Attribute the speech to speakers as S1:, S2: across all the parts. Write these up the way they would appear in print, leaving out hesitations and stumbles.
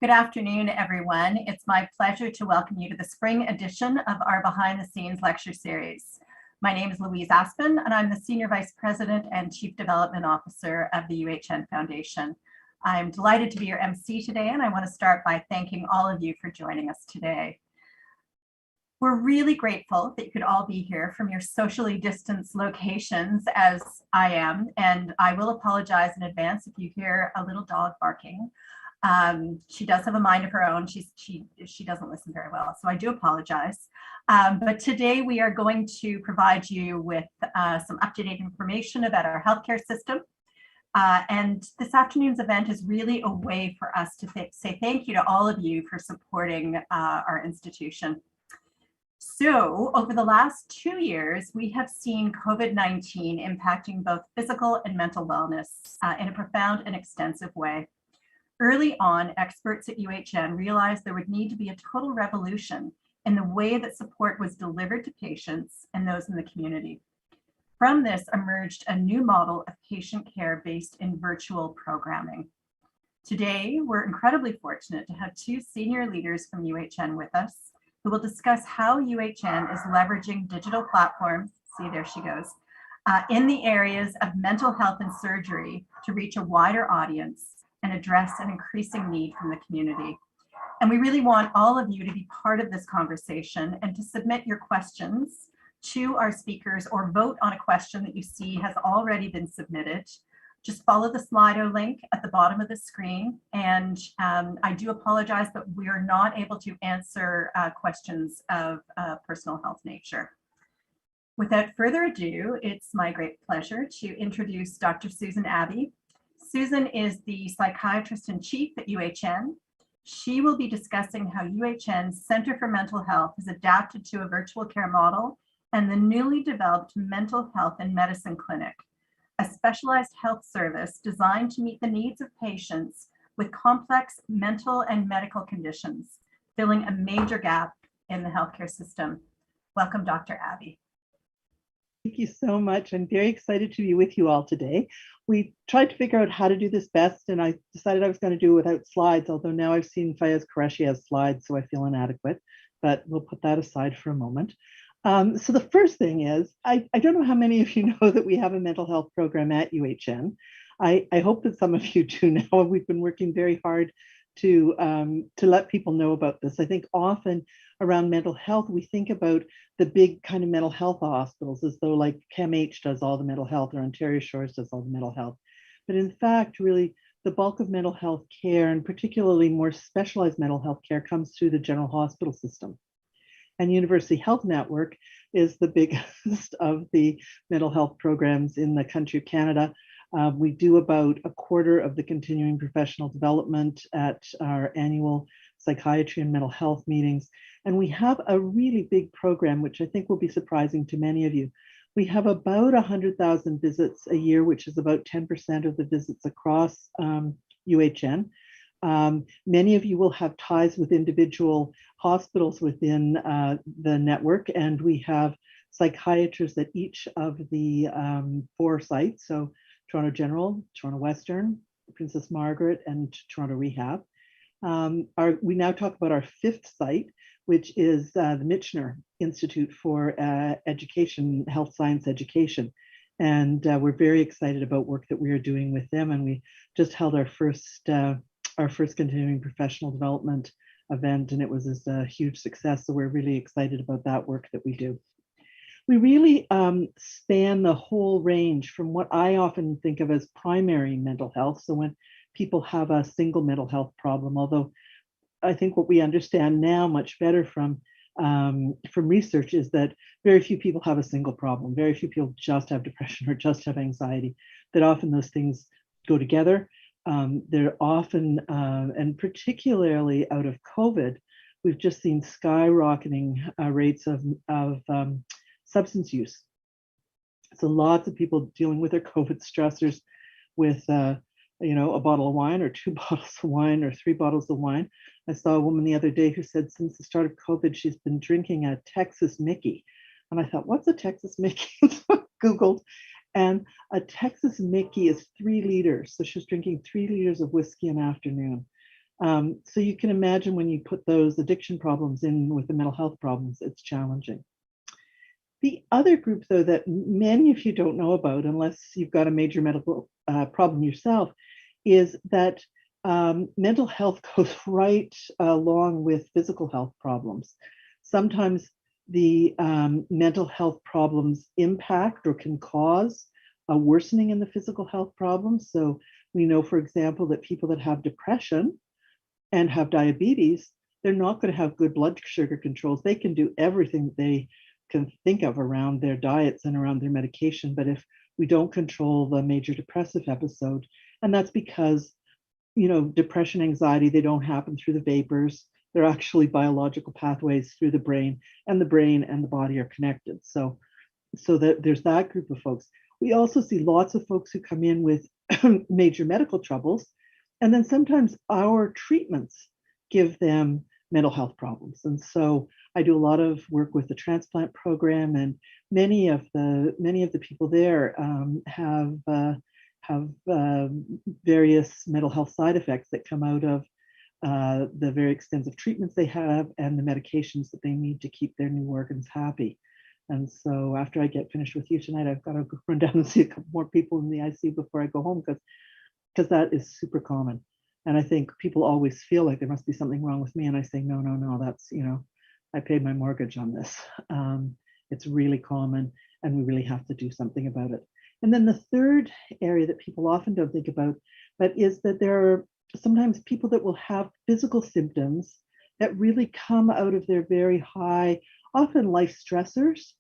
S1: Good afternoon, everyone. It's my pleasure to welcome you to the spring edition of our Behind the Scenes lecture series. My name is Louise Aspen, and I'm the Senior Vice President and Chief Development Officer of the UHN Foundation. I'm delighted to be your MC today, and I want to start by thanking all of you for joining us today. We're really grateful that you could all be here from your socially distanced locations as I am, and I will apologize in advance if you hear a little dog barking. She does have a mind of her own. She doesn't listen very well, so I do apologize. But today we are going to provide you with some up-to-date information about our healthcare system. And this afternoon's event is really a way for us to say thank you to all of you for supporting our institution. So over the last 2 years, we have seen COVID-19 impacting both physical and mental wellness in a profound and extensive way. Early on, experts at UHN realized there would need to be a total revolution in the way that support was delivered to patients and those in the community. From this emerged a new model of patient care based in virtual programming. Today, we're incredibly fortunate to have two senior leaders from UHN with us who will discuss how UHN is leveraging digital platforms, see there she goes, in the areas of mental health and surgery to reach a wider audience and address an increasing need from the community. And we really want all of you to be part of this conversation and to submit your questions to our speakers or vote on a question that you see has already been submitted. Just follow the Slido link at the bottom of the screen. And I do apologize, but we are not able to answer questions of personal health nature. Without further ado, it's my great pleasure to introduce Dr. Susan Abbey. Susan is the psychiatrist in chief at UHN. She will be discussing how UHN's Center for Mental Health has adapted to a virtual care model and the newly developed Mental Health and Medicine Clinic, a specialized health service designed to meet the needs of patients with complex mental and medical conditions, filling a major gap in the healthcare system. Welcome, Dr. Abbey.
S2: Thank you so much. I'm very excited to be with you all today. We tried to figure out how to do this best, and I decided I was going to do it without slides, although now I've seen Fayez Qureshi has slides, so I feel inadequate, but we'll put that aside for a moment. So the first thing is, I don't know how many of you know that we have a mental health program at UHN. I hope that some of you do now. We've been working very hard to let people know about this. I think often around mental health, we think about the big kind of mental health hospitals as though like CAMH does all the mental health or Ontario Shores does all the mental health. But in fact, really, the bulk of mental health care and particularly more specialized mental health care comes through the general hospital system. And University Health Network is the biggest of the mental health programs in the country of Canada. We do about a quarter of the continuing professional development at our annual psychiatry and mental health meetings. And we have a really big program, which I think will be surprising to many of you. We have about 100,000 visits a year, which is about 10% of the visits across UHN. Many of you will have ties with individual hospitals within the network, and we have psychiatrists at each of the 4 sites. So Toronto General, Toronto Western, Princess Margaret, and Toronto Rehab. We now talk about our 5th site, which is the Michener Institute for Education, Health Science Education. And we're very excited about work that we are doing with them. And we just held our first continuing professional development event, and it was a huge success. So we're really excited about that work that we do. We really span the whole range from what I often think of as primary mental health. So when people have a single mental health problem, although I think what we understand now much better from research is that very few people have a single problem. Very few people just have depression or just have anxiety, that often those things go together. They're often, and particularly out of COVID, we've just seen skyrocketing rates of substance use. So lots of people dealing with their COVID stressors with, a bottle of wine or 2 bottles of wine or 3 bottles of wine. I saw a woman the other day who said since the start of COVID, she's been drinking a Texas Mickey. And I thought, what's a Texas Mickey? So I Googled, and a Texas Mickey is 3 liters. So she's drinking 3 liters of whiskey an afternoon. So you can imagine when you put those addiction problems in with the mental health problems, it's challenging. The other group, though, that many of you don't know about, unless you've got a major medical problem yourself, is that mental health goes right along with physical health problems. Sometimes the mental health problems impact or can cause a worsening in the physical health problems. So we know, for example, that people that have depression and have diabetes, they're not going to have good blood sugar controls. They can do everything they can think of around their diets and around their medication. But if we don't control the major depressive episode, and that's because, depression, anxiety, they don't happen through the vapors. They're actually biological pathways through the brain and the body are connected. So that there's that group of folks. We also see lots of folks who come in with major medical troubles. And then sometimes our treatments give them mental health problems. And so I do a lot of work with the transplant program, and many of the people there have various mental health side effects that come out of the very extensive treatments they have and the medications that they need to keep their new organs happy. And so after I get finished with you tonight, I've got to go run down and see a couple more people in the ICU before I go home, because that is super common. And I think people always feel like there must be something wrong with me. And I say, no, that's, I paid my mortgage on this. It's really common and we really have to do something about it. And then the third area that people often don't think about, but is that there are sometimes people that will have physical symptoms that really come out of their very high, often life stressors,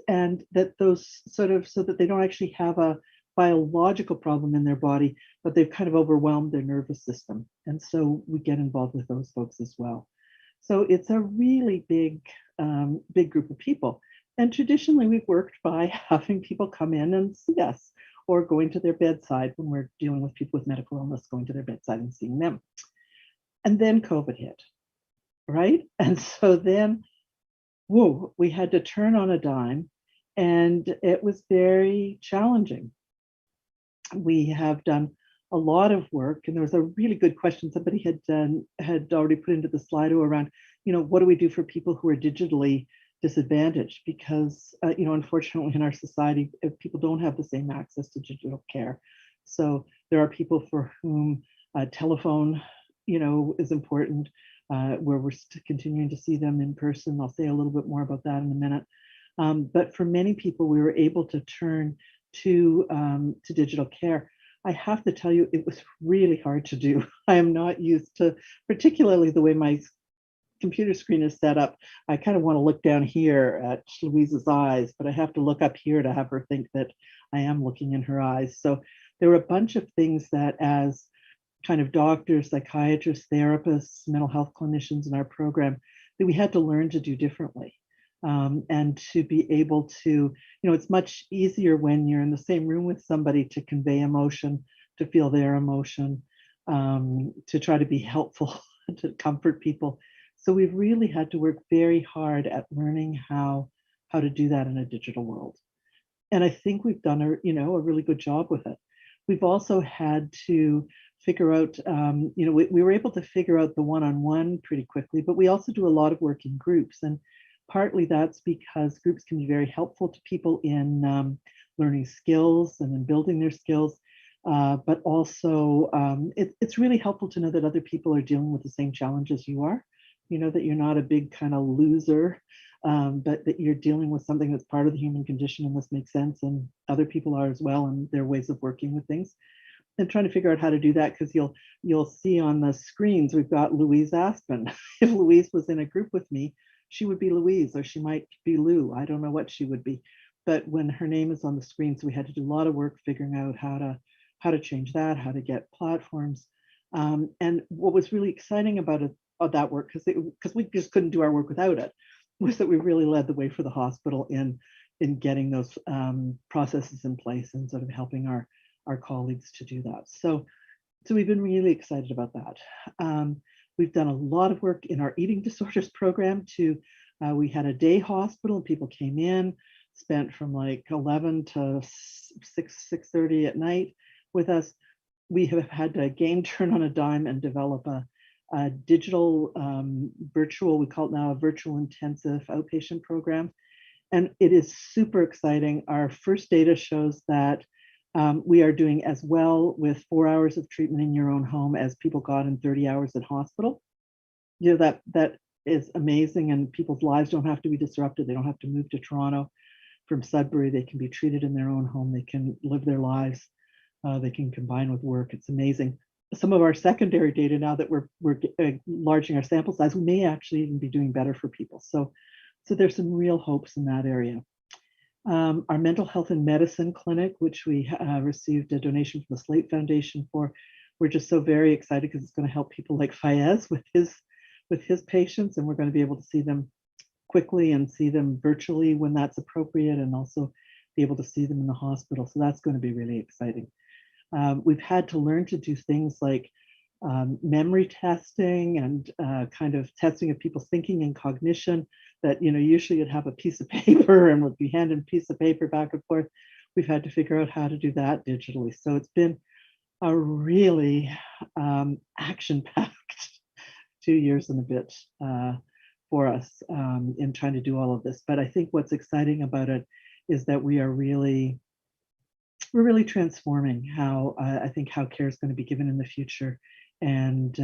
S2: and that those so that they don't actually have a biological problem in their body, but they've kind of overwhelmed their nervous system. And so we get involved with those folks as well. So it's a really big group of people. And traditionally we've worked by having people come in and see us, or going to their bedside when we're dealing with people with medical illness, going to their bedside and seeing them. And then COVID hit, right? And so then, whoa, we had to turn on a dime, and it was very challenging. We have done a lot of work, and there was a really good question somebody had already put into the Slido around, what do we do for people who are digitally disadvantaged? Because, unfortunately in our society, people don't have the same access to digital care. So there are people for whom telephone, is important, where we're continuing to see them in person. I'll say a little bit more about that in a minute. But for many people, we were able to turn to digital care. I have to tell you, it was really hard to do. I am not used to, particularly the way my computer screen is set up. I kind of want to look down here at Louise's eyes, but I have to look up here to have her think that I am looking in her eyes. So there were a bunch of things that, as kind of doctors, psychiatrists, therapists, mental health clinicians in our program, that we had to learn to do differently. And to be able to, it's much easier when you're in the same room with somebody to convey emotion, to feel their emotion, to try to be helpful, to comfort people. So we've really had to work very hard at learning how to do that in a digital world. And I think we've done a really good job with it. We've also had to figure out, we were able to figure out the one-on-one pretty quickly, but we also do a lot of work in groups. And partly that's because groups can be very helpful to people in learning skills and in building their skills. But also it's really helpful to know that other people are dealing with the same challenges you are, that you're not a big kind of loser, but that you're dealing with something that's part of the human condition, and this makes sense, and other people are as well, and their ways of working with things. And trying to figure out how to do that, because you'll see on the screens we've got Louise Aspen. If Louise was in a group with me, she would be Louise, or she might be Lou. I don't know what she would be, but when her name is on the screen, so we had to do a lot of work figuring out how to change that, how to get platforms. And what was really exciting about that work, because we just couldn't do our work without it, was that we really led the way for the hospital in getting those processes in place and sort of helping our colleagues to do that. So we've been really excited about that. We've done a lot of work in our eating disorders program too. We had a day hospital, and people came in, spent from like 11 to 6:30 at night with us. we have had to again turn on a dime and develop a digital virtual, we call it now a virtual intensive outpatient program. And it is super exciting. Our first data shows that we are doing as well with 4 hours of treatment in your own home as people got in 30 hours at hospital. You know, that is amazing, and people's lives don't have to be disrupted. They don't have to move to Toronto from Sudbury. They can be treated in their own home. They can live their lives. They can combine with work. It's amazing. Some of our secondary data, now that we're enlarging our sample size, we may actually even be doing better for people. So there's some real hopes in that area. Our mental health and medicine clinic, which we received a donation from the Slate Foundation for, we're just so very excited because it's going to help people like Fayez with his patients, and we're going to be able to see them quickly and see them virtually when that's appropriate, and also be able to see them in the hospital. So that's going to be really exciting. We've had to learn to do things like memory testing and kind of testing of people's thinking and cognition that, you know, usually you'd have a piece of paper and would be handing a piece of paper back and forth. We've had to figure out how to do that digitally. So it's been a really action-packed 2 years and a bit for us in trying to do all of this. But I think what's exciting about it is that we're really transforming how I think how care is going to be given in the future, and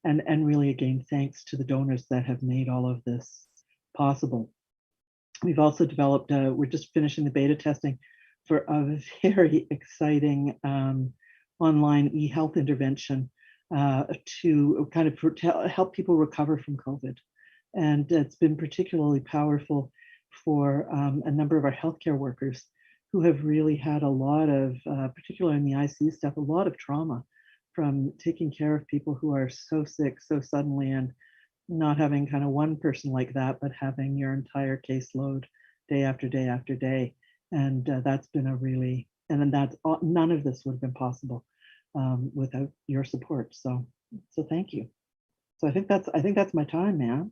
S2: really again thanks to the donors that have made all of this possible. We've also developed. We're just finishing the beta testing for a very exciting online e-health intervention to kind of help people recover from COVID, and it's been particularly powerful for a number of our healthcare workers who have really had a lot of, particularly in the ICU stuff, a lot of trauma from taking care of people who are so sick so suddenly, and not having kind of one person like that, but having your entire caseload day after day after day. And that's been a really, and then that's none of this would have been possible without your support. So thank you. So I think that's my time, man.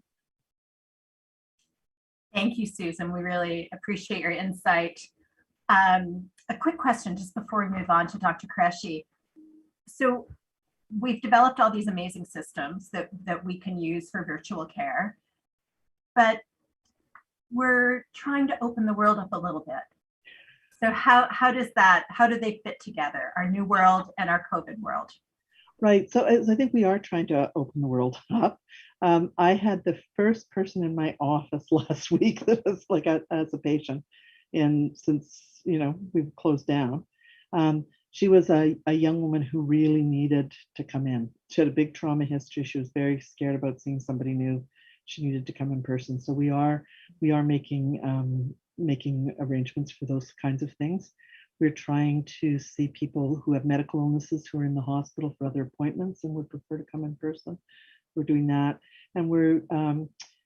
S1: Thank you, Susan. We really appreciate your insight. A quick question just before we move on to Dr. Qureshi. So we've developed all these amazing systems that we can use for virtual care, but we're trying to open the world up a little bit. So how do they fit together, our new world and our COVID world?
S2: Right. So I think we are trying to open the world up. I had the first person in my office last week that was like as a patient, and since we've closed down. She was a young woman who really needed to come in. She had a big trauma history. She was very scared about seeing somebody new. She needed to come in person. So we are making arrangements for those kinds of things. We're trying to see people who have medical illnesses who are in the hospital for other appointments and would prefer to come in person. We're doing that. And we're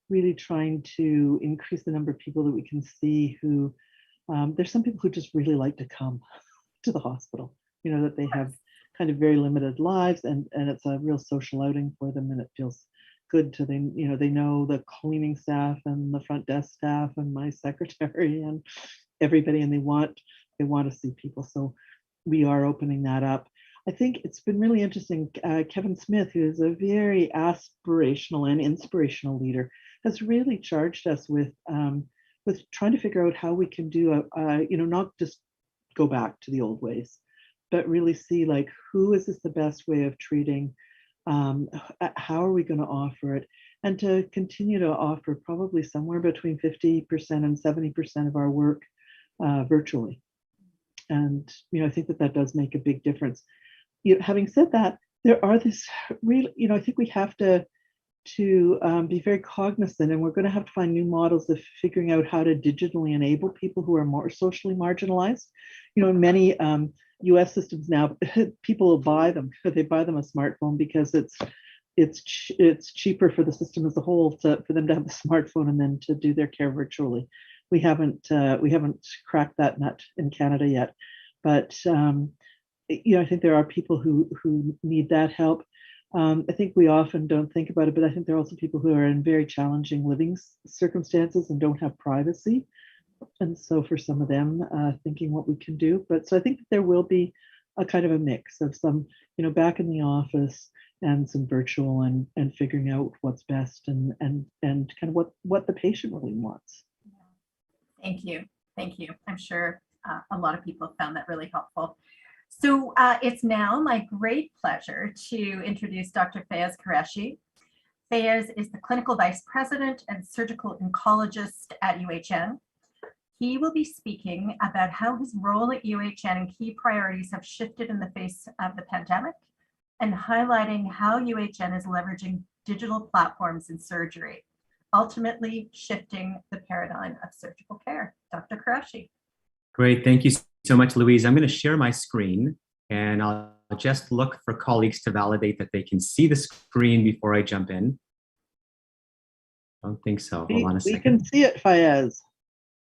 S2: really trying to increase the number of people that we can see who, there's some people who just really like to come to the hospital, that they have kind of very limited lives, and it's a real social outing for them, and it feels good to them. They know the cleaning staff and the front desk staff and my secretary and everybody, and they want to see people. So we are opening that up. I think it's been really interesting. Kevin Smith, who is a very aspirational and inspirational leader, has really charged us with trying to figure out how we can do not just go back to the old ways, but really see like, who is this the best way of treating? How are we going to offer it? And to continue to offer probably somewhere between 50% and 70% of our work virtually. And, I think that does make a big difference. Having said that, there are this really, I think we have to be very cognizant, and we're going to have to find new models of figuring out how to digitally enable people who are more socially marginalized. In many US systems now, people will buy them. They buy them a smartphone because it's cheaper for the system as a whole for them to have the smartphone and then to do their care virtually. We haven't cracked that nut in Canada yet, but I think there are people who need that help. I think we often don't think about it, but I think there are also people who are in very challenging living circumstances and don't have privacy. And so for some of them, thinking what we can do. But so I think that there will be a kind of a mix of some, back in the office and some virtual, and figuring out what's best, and kind of what the patient really wants.
S1: Thank you. Thank you. I'm sure a lot of people found that really helpful. So it's now my great pleasure to introduce Dr. Fayez Qureshi. Fayez is the Clinical Vice President and Surgical Oncologist at UHN. He will be speaking about how his role at UHN and key priorities have shifted in the face of the pandemic, and highlighting how UHN is leveraging digital platforms in surgery, ultimately shifting the paradigm of surgical care. Dr. Qureshi.
S3: Great, thank you so much, Louise. I'm going to share my screen, and I'll just look for colleagues to validate that they can see the screen before I jump in. I don't think so. Hold on a second.
S2: We can see it, Fayez.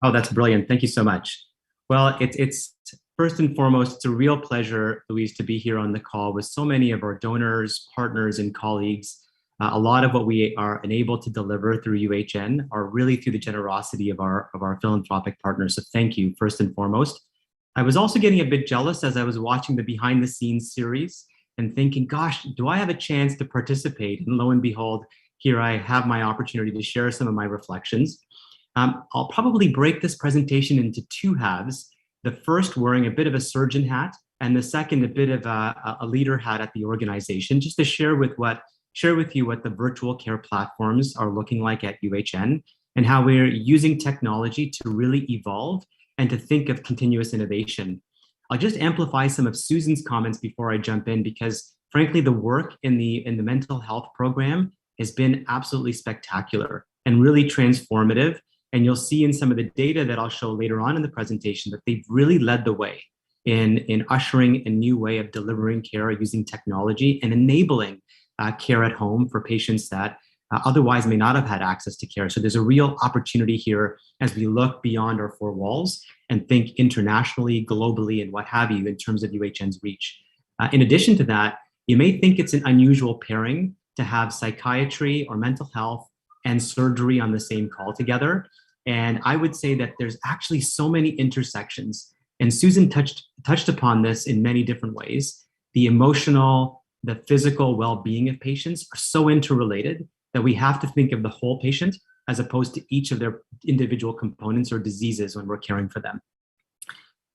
S3: Oh, that's brilliant. Thank you so much. Well, it's first and foremost, it's a real pleasure, Louise, to be here on the call with so many of our donors, partners, and colleagues. A lot of what we are enabled to deliver through UHN are really through the generosity of our philanthropic partners. So thank you, first and foremost. I was also getting a bit jealous as I was watching the behind the scenes series and thinking, gosh, do I have a chance to participate? And lo and behold, here I have my opportunity to share some of my reflections. I'll probably break this presentation into two halves. The first wearing a bit of a surgeon hat, and the second a bit of a leader hat at the organization, just to share with you what the virtual care platforms are looking like at UHN, and how we're using technology to really evolve and to think of continuous innovation. I'll just amplify some of Susan's comments before I jump in, because frankly, the work in the mental health program has been absolutely spectacular and really transformative. And you'll see in some of the data that I'll show later on in the presentation that they've really led the way in ushering a new way of delivering care using technology and enabling care at home for patients that otherwise may not have had access to care. So there's a real opportunity here as we look beyond our four walls and think internationally, globally, and what have you in terms of UHN's reach. In addition to that, you may think it's an unusual pairing to have psychiatry or mental health and surgery on the same call together. And I would say that there's actually so many intersections. And Susan touched upon this in many different ways. The emotional, the physical well-being of patients are so interrelated that we have to think of the whole patient as opposed to each of their individual components or diseases when we're caring for them.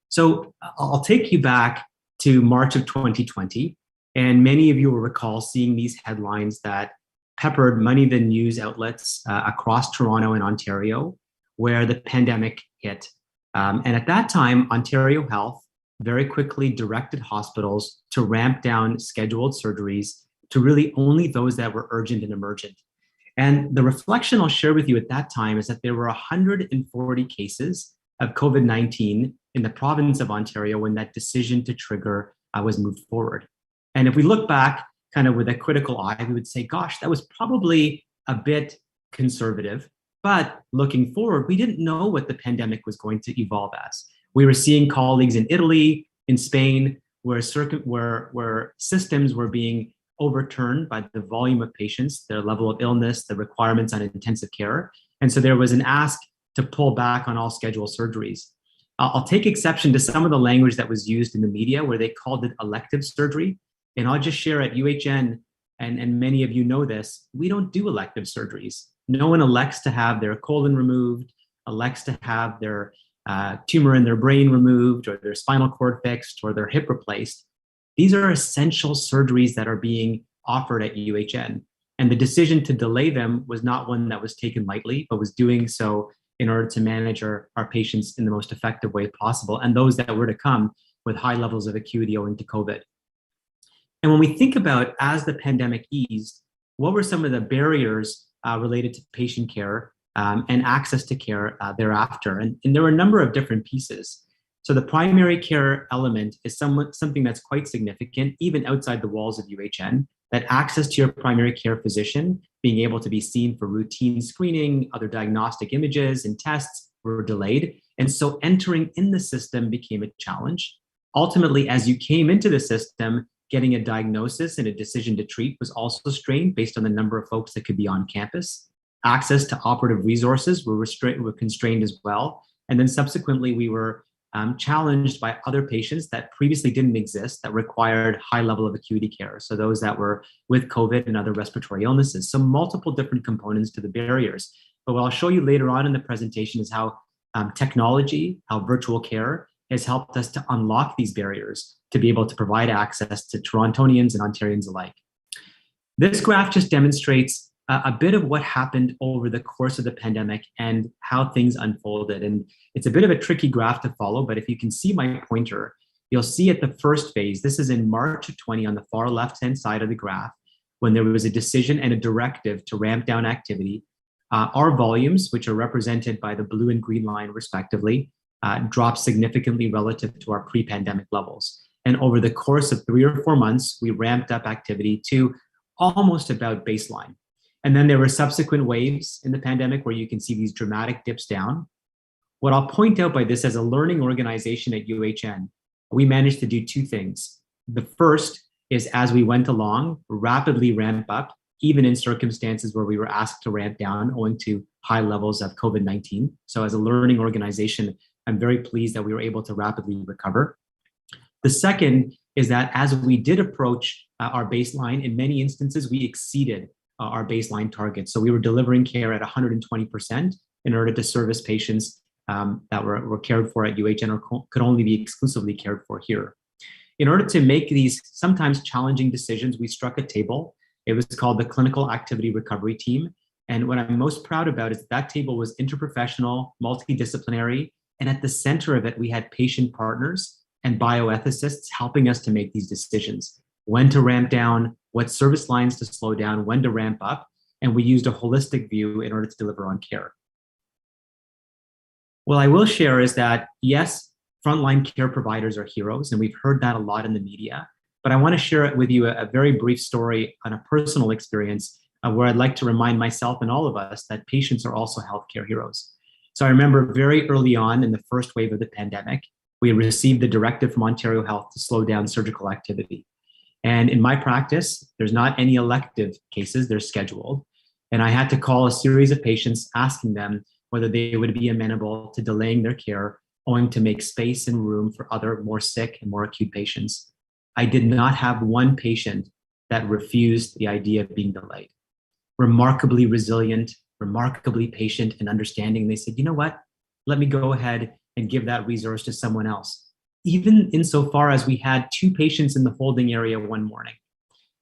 S3: So I'll take you back to March of 2020. And many of you will recall seeing these headlines that peppered many of the news outlets across Toronto and Ontario, where the pandemic hit. And at that time, Ontario Health very quickly directed hospitals to ramp down scheduled surgeries to really only those that were urgent and emergent. And the reflection I'll share with you at that time is that there were 140 cases of COVID-19 in the province of Ontario when that decision to trigger was moved forward. And if we look back kind of with a critical eye, we would say, gosh, that was probably a bit conservative. But looking forward, we didn't know what the pandemic was going to evolve as. We were seeing colleagues in Italy, in Spain, where systems were being overturned by the volume of patients, their level of illness, the requirements on intensive care. And so there was an ask to pull back on all scheduled surgeries. I'll take exception to some of the language that was used in the media where they called it elective surgery. And I'll just share at UHN, and many of you know this, we don't do elective surgeries. No one elects to have their colon removed, elects to have their tumor in their brain removed, or their spinal cord fixed, or their hip replaced. These are essential surgeries that are being offered at UHN. And the decision to delay them was not one that was taken lightly, but was doing so in order to manage our patients in the most effective way possible, and those that were to come with high levels of acuity owing to COVID. And when we think about as the pandemic eased, what were some of the barriers related to patient care and access to care thereafter? And there were a number of different pieces. So the primary care element is something that's quite significant, even outside the walls of UHN, that access to your primary care physician, being able to be seen for routine screening, other diagnostic images and tests were delayed. And so entering in the system became a challenge. Ultimately, as you came into the system, getting a diagnosis and a decision to treat was also strained based on the number of folks that could be on campus. Access to operative resources were constrained as well. And then subsequently, we were challenged by other patients that previously didn't exist that required high level of acuity care. So those that were with COVID and other respiratory illnesses. So multiple different components to the barriers. But what I'll show you later on in the presentation is how technology, how virtual care has helped us to unlock these barriers to be able to provide access to Torontonians and Ontarians alike. This graph just demonstrates a bit of what happened over the course of the pandemic and how things unfolded. And it's a bit of a tricky graph to follow, but if you can see my pointer, you'll see at the first phase, this is in March of 20 on the far left-hand side of the graph, when there was a decision and a directive to ramp down activity. Our volumes, which are represented by the blue and green line respectively, dropped significantly relative to our pre-pandemic levels. And over the course of 3 or 4 months, we ramped up activity to almost about baseline. And then there were subsequent waves in the pandemic where you can see these dramatic dips down. What I'll point out by this, as a learning organization at UHN, we managed to do 2 things. The first is, as we went along, rapidly ramp up, even in circumstances where we were asked to ramp down owing to high levels of COVID-19. So as a learning organization, I'm very pleased that we were able to rapidly recover. The second is that as we did approach our baseline, in many instances, we exceeded our baseline targets. So we were delivering care at 120% in order to service patients that were cared for at UHN or could only be exclusively cared for here. In order to make these sometimes challenging decisions, we struck a table. It was called the Clinical Activity Recovery Team. And what I'm most proud about is that table was interprofessional, multidisciplinary, and at the center of it, we had patient partners and bioethicists helping us to make these decisions. When to ramp down, what service lines to slow down, when to ramp up, and we used a holistic view in order to deliver on care. What I will share is that, yes, frontline care providers are heroes, and we've heard that a lot in the media, but I want to share with you a very brief story on a personal experience where I'd like to remind myself and all of us that patients are also healthcare heroes. So I remember very early on in the first wave of the pandemic, we received the directive from Ontario Health to slow down surgical activity. And in my practice, there's not any elective cases, they're scheduled. And I had to call a series of patients asking them whether they would be amenable to delaying their care owing to make space and room for other more sick and more acute patients. I did not have one patient that refused the idea of being delayed. Remarkably resilient, remarkably patient and understanding. They said, you know what, let me go ahead and give that resource to someone else. Even insofar as we had 2 patients in the holding area one morning,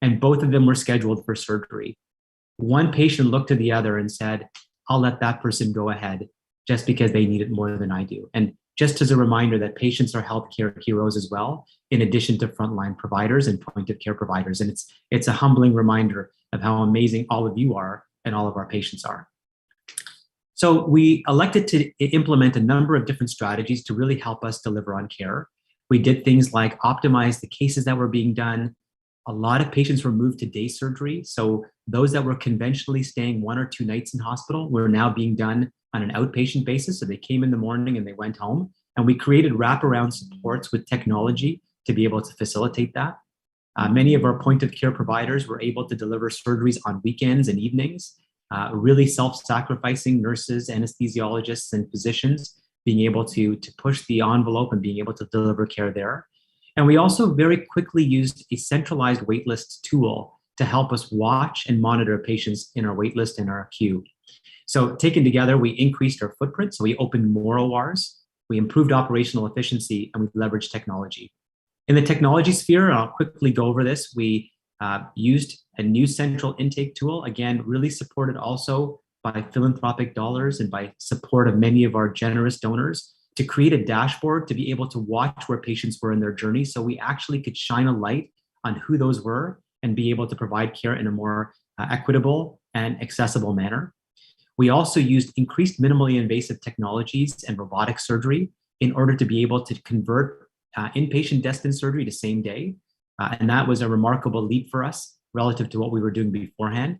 S3: and both of them were scheduled for surgery. One patient looked to the other and said, I'll let that person go ahead just because they need it more than I do. And just as a reminder that patients are healthcare heroes as well, in addition to frontline providers and point of care providers. And it's a humbling reminder of how amazing all of you are and all of our patients are. So we elected to implement a number of different strategies to really help us deliver on care. We did things like optimize the cases that were being done. A lot of patients were moved to day surgery. So those that were conventionally staying 1 or 2 nights in hospital were now being done on an outpatient basis. So they came in the morning and they went home. And we created wraparound supports with technology to be able to facilitate that. Many of our point of care providers were able to deliver surgeries on weekends and evenings. Really self-sacrificing nurses, anesthesiologists, and physicians being able to push the envelope and being able to deliver care there. And we also very quickly used a centralized waitlist tool to help us watch and monitor patients in our waitlist and our queue. So taken together, we increased our footprint. So we opened more ORs, we improved operational efficiency, and we leveraged technology. In the technology sphere, I'll quickly go over this. We used a new central intake tool, again, really supported also by philanthropic dollars and by support of many of our generous donors to create a dashboard to be able to watch where patients were in their journey. So we actually could shine a light on who those were and be able to provide care in a more equitable and accessible manner. We also used increased minimally invasive technologies and robotic surgery in order to be able to convert inpatient destined surgery to same day. And that was a remarkable leap for us relative to what we were doing beforehand.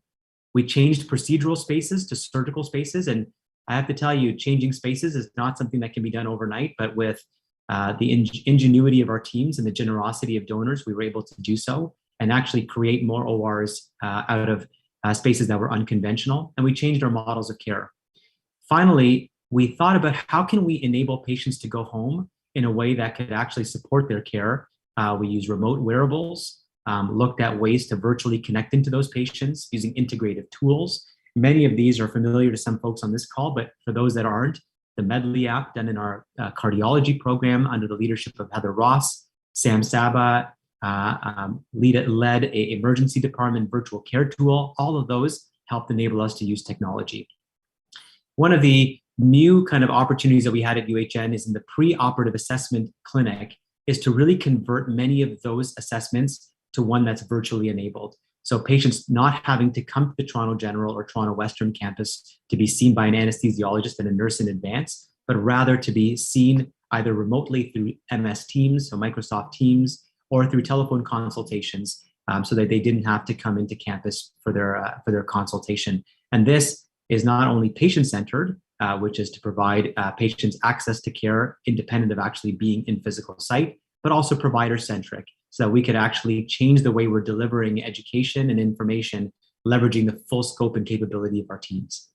S3: We changed procedural spaces to surgical spaces. And I have to tell you, changing spaces is not something that can be done overnight, but with the ingenuity of our teams and the generosity of donors, we were able to do so and actually create more ORs out of spaces that were unconventional. And we changed our models of care. Finally, we thought about how can we enable patients to go home in a way that could actually support their care. We use remote wearables, looked at ways to virtually connect into those patients using integrative tools. Many of these are familiar to some folks on this call, but for those that aren't, the Medley app done in our cardiology program under the leadership of Heather Ross, Sam Saba led a emergency department virtual care tool. All of those helped enable us to use technology. One of the new kind of opportunities that we had at UHN is in the pre-operative assessment clinic is to really convert many of those assessments to one that's virtually enabled. So patients not having to come to the Toronto General or Toronto Western campus to be seen by an anesthesiologist and a nurse in advance, but rather to be seen either remotely through MS Teams, so Microsoft Teams, or through telephone consultations, so that they didn't have to come into campus for their consultation. And this is not only patient-centered, which is to provide patients access to care independent of actually being in physical site, but also provider-centric, so that we could actually change the way we're delivering education and information, leveraging the full scope and capability of our teams.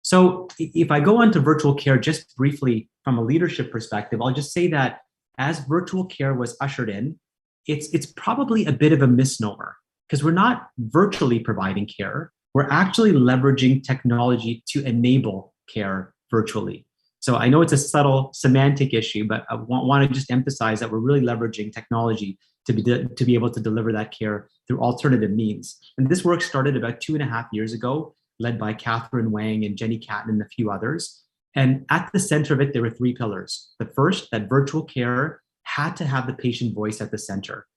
S3: So if I go on to virtual care just briefly from a leadership perspective, I'll just say that as virtual care was ushered in, it's probably a bit of a misnomer, because we're not virtually providing care. We're actually leveraging technology to enable care virtually. So I know it's a subtle semantic issue, but I want to just emphasize that we're really leveraging technology to be able to deliver that care through alternative means. And this work started about 2.5 years ago, led by Catherine Wang and Jenny Catton and a few others. And at the center of it, there were 3 pillars. The first, that virtual care had to have the patient voice at the center.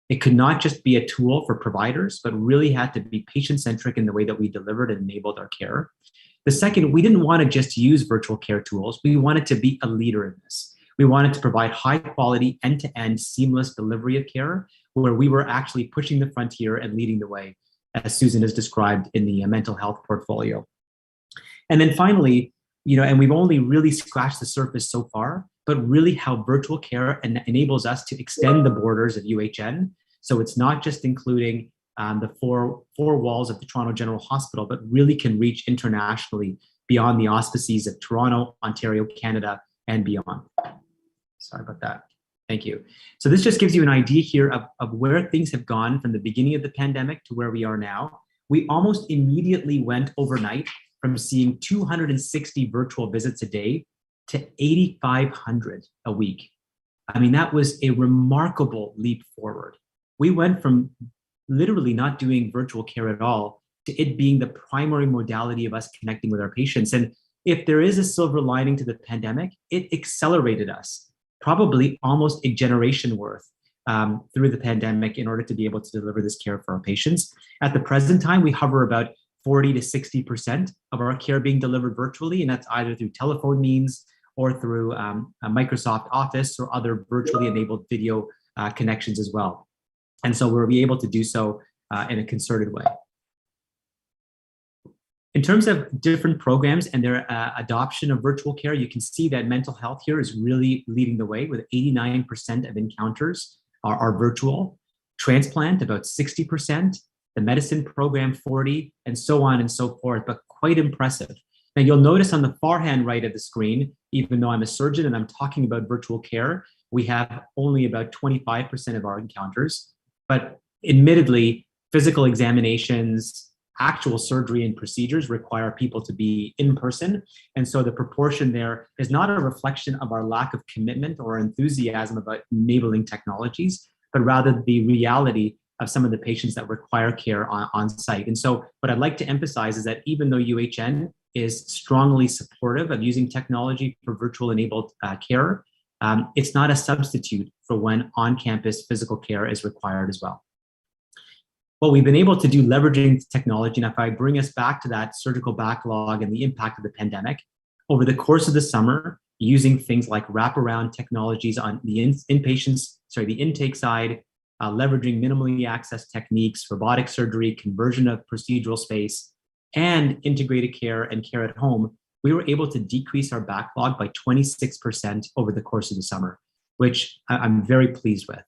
S3: It could not just be a tool for providers, but really had to be patient-centric in the way that we delivered and enabled our care. The second, we didn't want to just use virtual care tools. We wanted to be a leader in this. We wanted to provide high-quality, end-to-end, seamless delivery of care, where we were actually pushing the frontier and leading the way, as Susan has described in the mental health portfolio. And then finally, and we've only really scratched the surface so far, but really how virtual care enables us to extend the borders of UHN. So it's not just including the four walls of the Toronto General Hospital, but really can reach internationally beyond the auspices of Toronto, Ontario, Canada, and beyond. Sorry about that. Thank you. So this just gives you an idea here of where things have gone from the beginning of the pandemic to where we are now. We almost immediately went overnight from seeing 260 virtual visits a day to 8,500 a week. I mean, that was a remarkable leap forward. We went from literally not doing virtual care at all to it being the primary modality of us connecting with our patients. And if there is a silver lining to the pandemic, it accelerated us, probably almost a generation worth through the pandemic in order to be able to deliver this care for our patients. At the present time, we hover about 40 to 60% of our care being delivered virtually, and that's either through telephone means or through a Microsoft Office or other virtually enabled video connections as well. And so we'll be able to do so in a concerted way. In terms of different programs and their adoption of virtual care, you can see that mental health here is really leading the way, with 89% of encounters are virtual. Transplant, about 60%. The medicine program, 40%, and so on and so forth, but quite impressive. Now you'll notice on the far hand right of the screen, even though I'm a surgeon and I'm talking about virtual care, we have only about 25% of our encounters. But admittedly, physical examinations, actual surgery and procedures require people to be in person. And so the proportion there is not a reflection of our lack of commitment or enthusiasm about enabling technologies, but rather the reality of some of the patients that require care on site. And so what I'd like to emphasize is that even though UHN is strongly supportive of using technology for virtual enabled care, it's not a substitute for when on-campus physical care is required as well. What we've been able to do leveraging technology, and if I bring us back to that surgical backlog and the impact of the pandemic, over the course of the summer, using things like wraparound technologies on the the intake side, leveraging minimally accessed techniques, robotic surgery, conversion of procedural space, and integrated care and care at home, we were able to decrease our backlog by 26% over the course of the summer, which I'm very pleased with.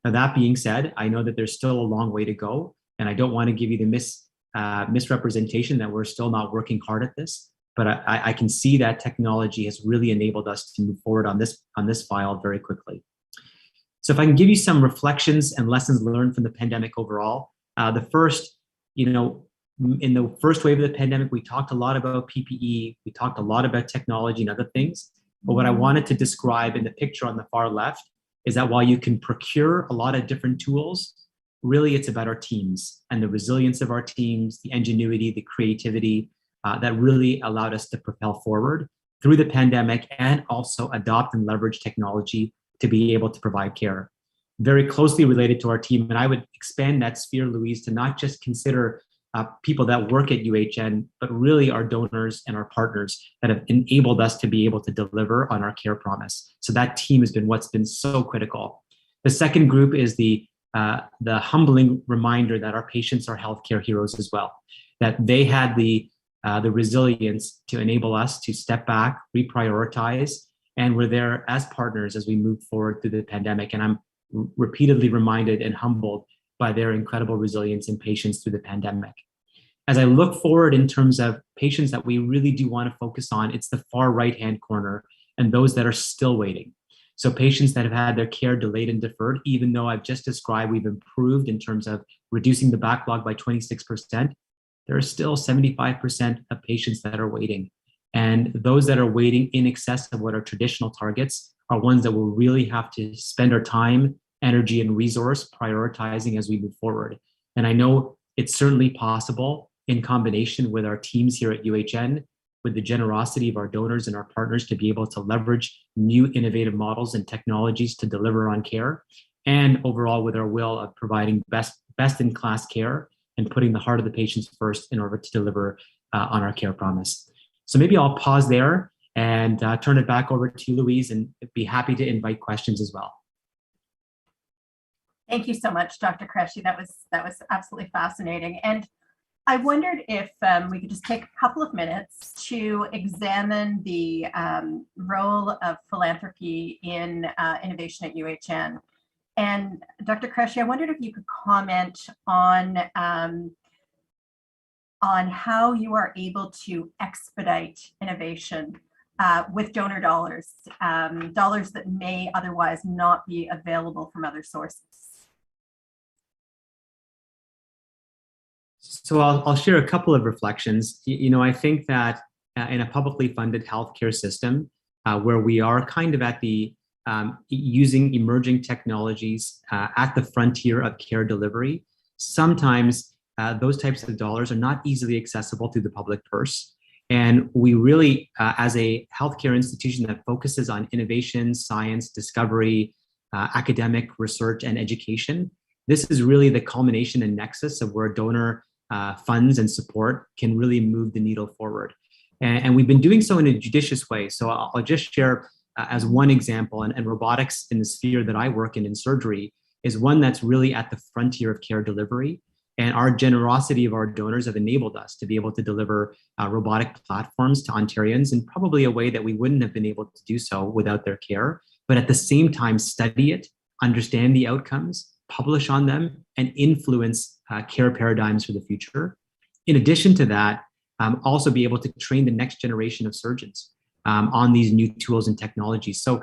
S3: Now, that being said, I know that there's still a long way to go, and I don't want to give you the misrepresentation that we're still not working hard at this. but I can see that technology has really enabled us to move forward on this file very quickly. So if I can give you some reflections and lessons learned from the pandemic overall, the first, in the first wave of the pandemic, we talked a lot about PPE, we talked a lot about technology and other things. But what I wanted to describe in the picture on the far left is that while you can procure a lot of different tools, really it's about our teams and the resilience of our teams, the ingenuity, the creativity that really allowed us to propel forward through the pandemic and also adopt and leverage technology to be able to provide care. Very closely related to our team, and I would expand that sphere, Louise, to not just consider people that work at UHN, but really our donors and our partners that have enabled us to be able to deliver on our care promise. So that team has been what's been so critical. The second group is the humbling reminder that our patients are healthcare heroes as well, that they had the resilience to enable us to step back, reprioritize, and we're there as partners as we move forward through the pandemic. And I'm repeatedly reminded and humbled by their incredible resilience and patience through the pandemic. As I look forward in terms of patients that we really do want to focus on, it's the far right-hand corner and those that are still waiting. So patients that have had their care delayed and deferred, even though I've just described we've improved in terms of reducing the backlog by 26%, there are still 75% of patients that are waiting. And those that are waiting in excess of what our traditional targets are ones that we'll really have to spend our time, energy, and resource prioritizing as we move forward. And I know it's certainly possible in combination with our teams here at UHN, with the generosity of our donors and our partners to be able to leverage new innovative models and technologies to deliver on care, and overall with our will of providing best-in-class care and putting the heart of the patients first in order to deliver on our care promise. So maybe I'll pause there and turn it back over to you, Louise, and be happy to invite questions as well.
S1: Thank you so much, Dr. Qureshi. That was absolutely fascinating. And I wondered if we could just take a couple of minutes to examine the role of philanthropy in innovation at UHN. And Dr. Qureshi, I wondered if you could comment on how you are able to expedite innovation with donor dollars, dollars that may otherwise not be available from other sources.
S3: So I'll share a couple of reflections. I think that in a publicly funded healthcare system, where we are kind of at the using emerging technologies at the frontier of care delivery, sometimes those types of dollars are not easily accessible through the public purse. And we really, as a healthcare institution that focuses on innovation, science, discovery, academic research, and education, this is really the culmination and nexus of where donor funds and support can really move the needle forward. And we've been doing so in a judicious way. So I'll just share as one example, and robotics in the sphere that I work in surgery is one that's really at the frontier of care delivery. And our generosity of our donors have enabled us to be able to deliver robotic platforms to Ontarians in probably a way that we wouldn't have been able to do so without their care, but at the same time study it, understand the outcomes, publish on them, and influence care paradigms for the future. In addition to that, also be able to train the next generation of surgeons on these new tools and technologies. So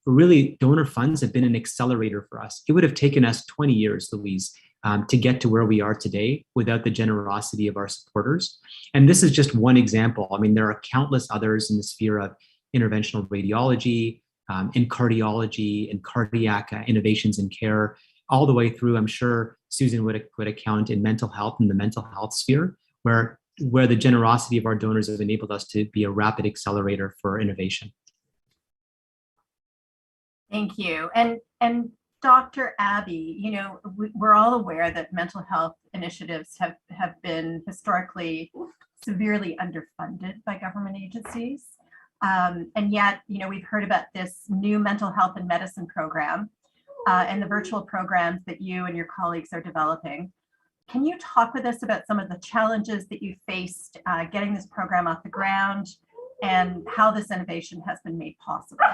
S3: really, donor funds have been an accelerator for us. It would have taken us 20 years, Louise, to get to where we are today without the generosity of our supporters. And this is just one example. I mean, there are countless others in the sphere of interventional radiology, in cardiology, and cardiac innovations in care, all the way through, I'm sure Susan would account in mental health and the mental health sphere, where the generosity of our donors has enabled us to be a rapid accelerator for innovation.
S1: Thank you. And Dr. Abbey, we're all aware that mental health initiatives have been historically severely underfunded by government agencies. And yet, we've heard about this new mental health and medicine program and the virtual programs that you and your colleagues are developing. Can you talk with us about some of the challenges that you faced getting this program off the ground and how this innovation has been made possible?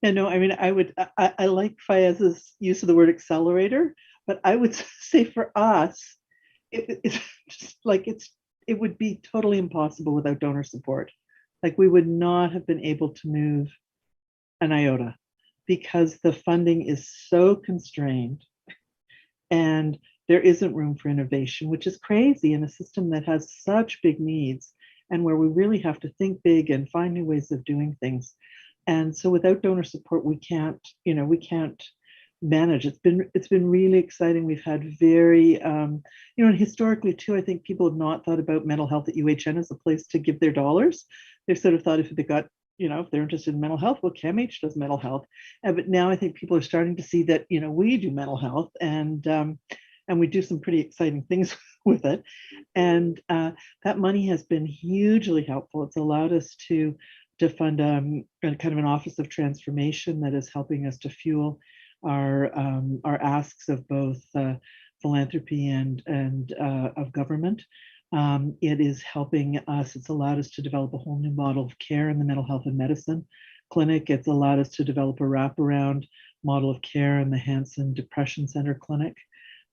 S2: Yeah, no, I mean, I like Fayez's use of the word accelerator, but I would say for us, it's just like it's it would be totally impossible without donor support. Like we would not have been able to move an iota because the funding is so constrained and there isn't room for innovation, which is crazy in a system that has such big needs and where we really have to think big and find new ways of doing things. And so without donor support, we can't manage. It's been really exciting. We've had very, and historically too, I think people have not thought about mental health at UHN as a place to give their dollars. They've sort of thought if they got, if they're interested in mental health, well, CAMH does mental health. But now I think people are starting to see that, we do mental health and we do some pretty exciting things with it. And that money has been hugely helpful. It's allowed us to fund kind of an office of transformation that is helping us to fuel our asks of both philanthropy and of government. It is helping us. It's allowed us to develop a whole new model of care in the mental health and medicine clinic. It's allowed us to develop a wraparound model of care in the Hansen Depression Center clinic.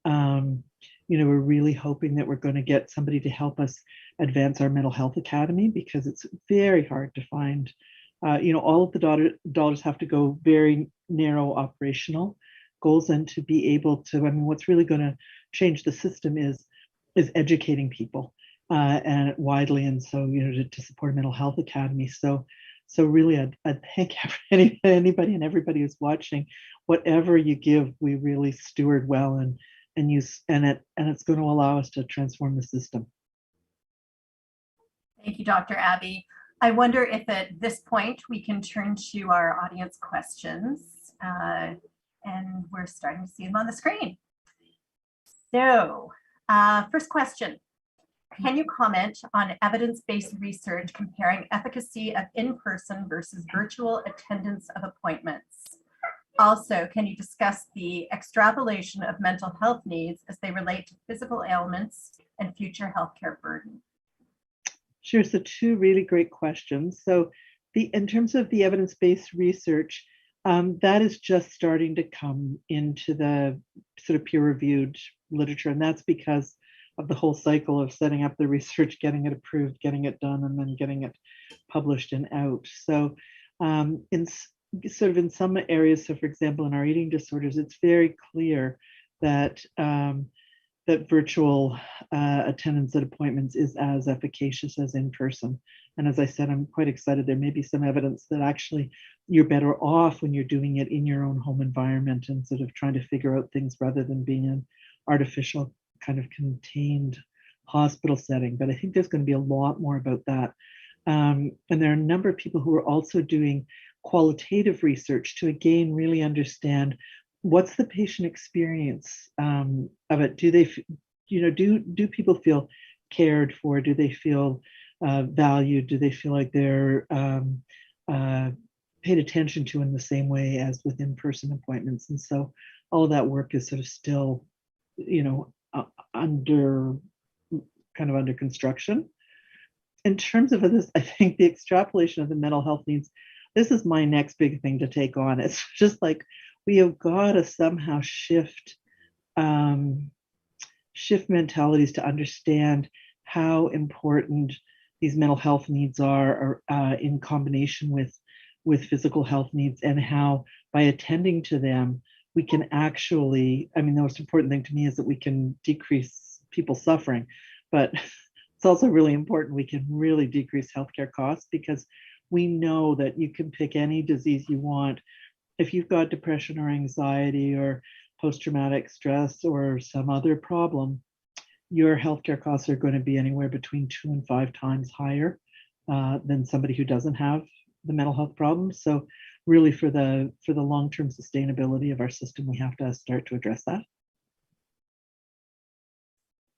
S2: We're really hoping that we're going to get somebody to help us advance our mental health academy because it's very hard to find. All of the dollars have to go very narrow operational goals, and to be able to, what's really going to change the system is educating people and widely, and so to support a mental health academy. So really, I'd thank anybody and everybody who's watching. Whatever you give, we really steward well and use, and it's going to allow us to transform the system.
S1: Thank you, Dr. Abby. I wonder if at this point we can turn to our audience questions, and we're starting to see them on the screen. So, first question. Can you comment on evidence-based research comparing efficacy of in-person versus virtual attendance of appointments? Also, can you discuss the extrapolation of mental health needs as they relate to physical ailments and future healthcare burden?
S2: Sure, so two really great questions. So in terms of the evidence-based research, that is just starting to come into the sort of peer-reviewed literature, and that's because of the whole cycle of setting up the research, getting it approved, getting it done, and then getting it published and out. So in some areas, so for example, in our eating disorders, it's very clear that that virtual attendance at appointments is as efficacious as in person. And as I said, I'm quite excited. There may be some evidence that actually you're better off when you're doing it in your own home environment and sort of trying to figure out things rather than being an artificial kind of contained hospital setting. But I think there's going to be a lot more about that. And there are a number of people who are also doing qualitative research to again really understand what's the patient experience of it. Do they, do people feel cared for? Do they feel valued? Do they feel like they're paid attention to in the same way as with in-person appointments? And so all of that work is sort of still, under construction. In terms of this, I think the extrapolation of the mental health needs, this is my next big thing to take on. It's just like, we have got to somehow shift mentalities to understand how important these mental health needs are in combination with physical health needs, and how by attending to them, we can actually, the most important thing to me is that we can decrease people's suffering, but it's also really important we can really decrease healthcare costs, because we know that you can pick any disease you want. If you've got depression or anxiety or post-traumatic stress or some other problem, your healthcare costs are going to be anywhere between 2 and 5 times higher than somebody who doesn't have the mental health problems. So really for the long-term sustainability of our system, we have to start to address that.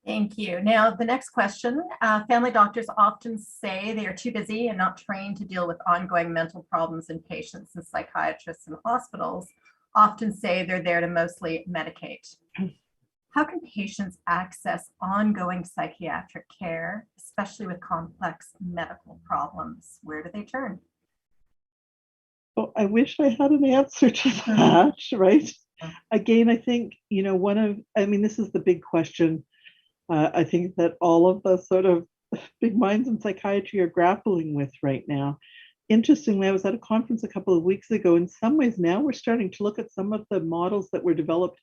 S1: Thank you. Now, the next question, family doctors often say they are too busy and not trained to deal with ongoing mental problems in patients, and psychiatrists in hospitals often say they're there to mostly medicate. How can patients access ongoing psychiatric care, especially with complex medical problems? Where do they turn?
S2: Well, I wish I had an answer to that, right? Again, I think, this is the big question. I think that all of the sort of big minds in psychiatry are grappling with right now. Interestingly, I was at a conference a couple of weeks ago. In some ways, now we're starting to look at some of the models that were developed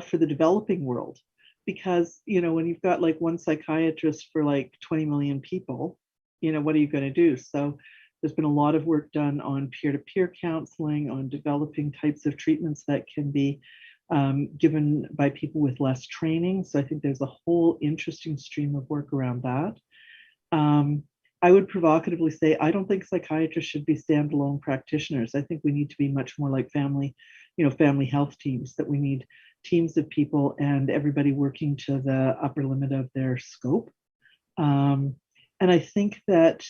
S2: for the developing world. Because, when you've got like one psychiatrist for like 20 million people, what are you going to do? So there's been a lot of work done on peer-to-peer counseling, on developing types of treatments that can be given by people with less training. So I think there's a whole interesting stream of work around that. I would provocatively say, I don't think psychiatrists should be standalone practitioners. I think we need to be much more like family health teams, that we need teams of people and everybody working to the upper limit of their scope. And I think that